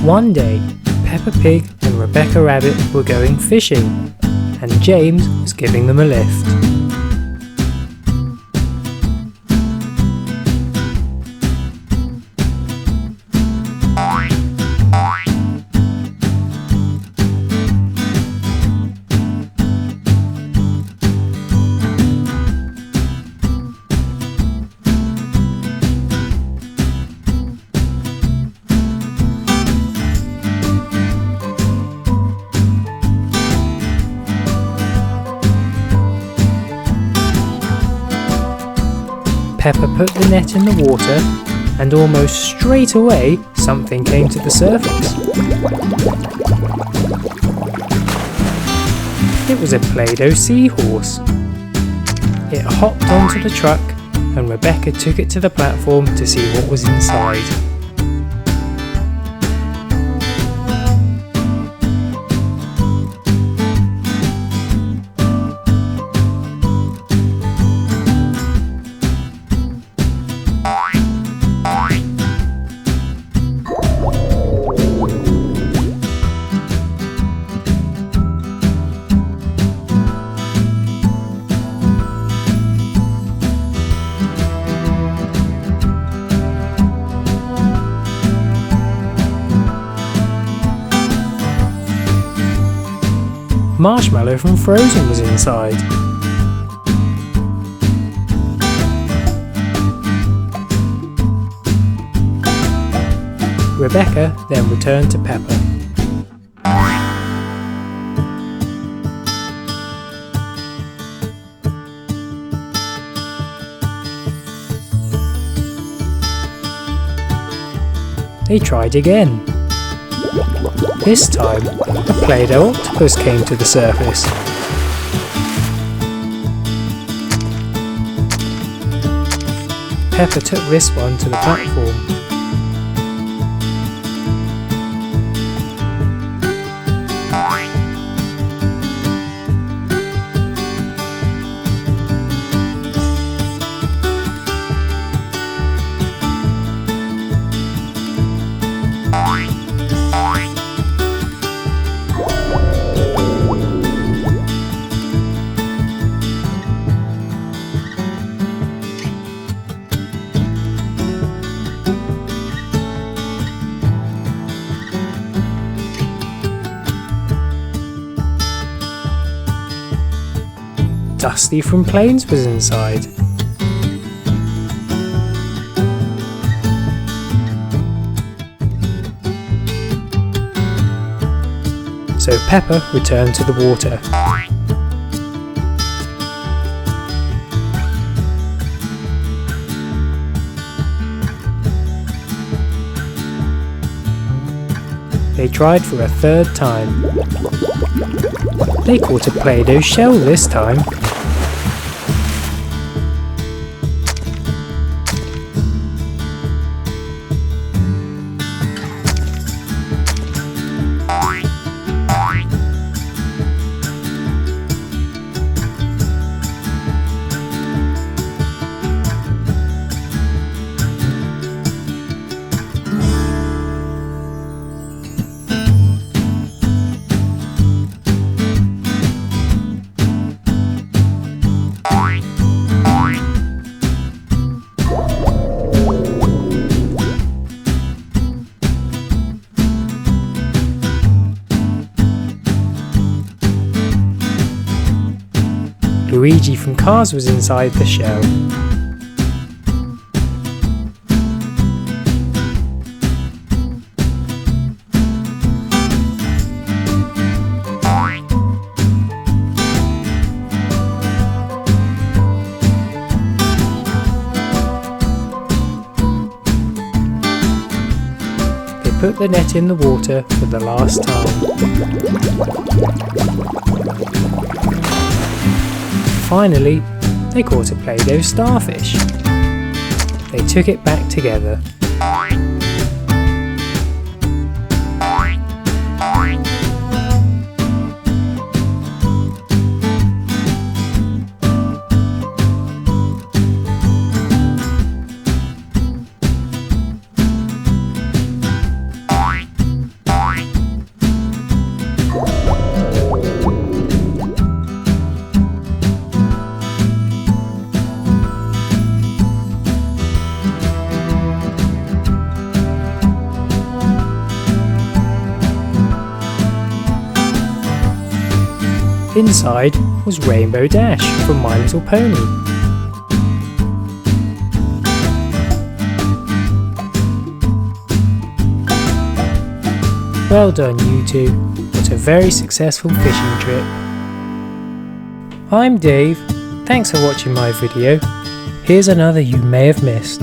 One day, Peppa Pig and Rebecca Rabbit were going fishing, and James was giving them a lift. Peppa put the net in the water, and almost straight away something came to the surface. It was a Play-Doh seahorse. It hopped onto the truck, and Rebecca took it to the platform to see what was inside. Marshmallow from Frozen was inside. Rebecca then returned to Peppa. They tried again. This time, a Play-Doh octopus came to the surface. Peppa took this one to the platform. Dusty from Planes was inside. So Peppa returned to the water. They tried for a third time. They caught a Play-Doh shell this time. Luigi from Cars was inside the shell. They put the net in the water for the last time. Finally, they caught a Play-Doh starfish. They took it back together. Inside was Rainbow Dash from My Little Pony. Well done you two, what a very successful fishing trip. I'm Dave, thanks for watching my video. Here's another you may have missed.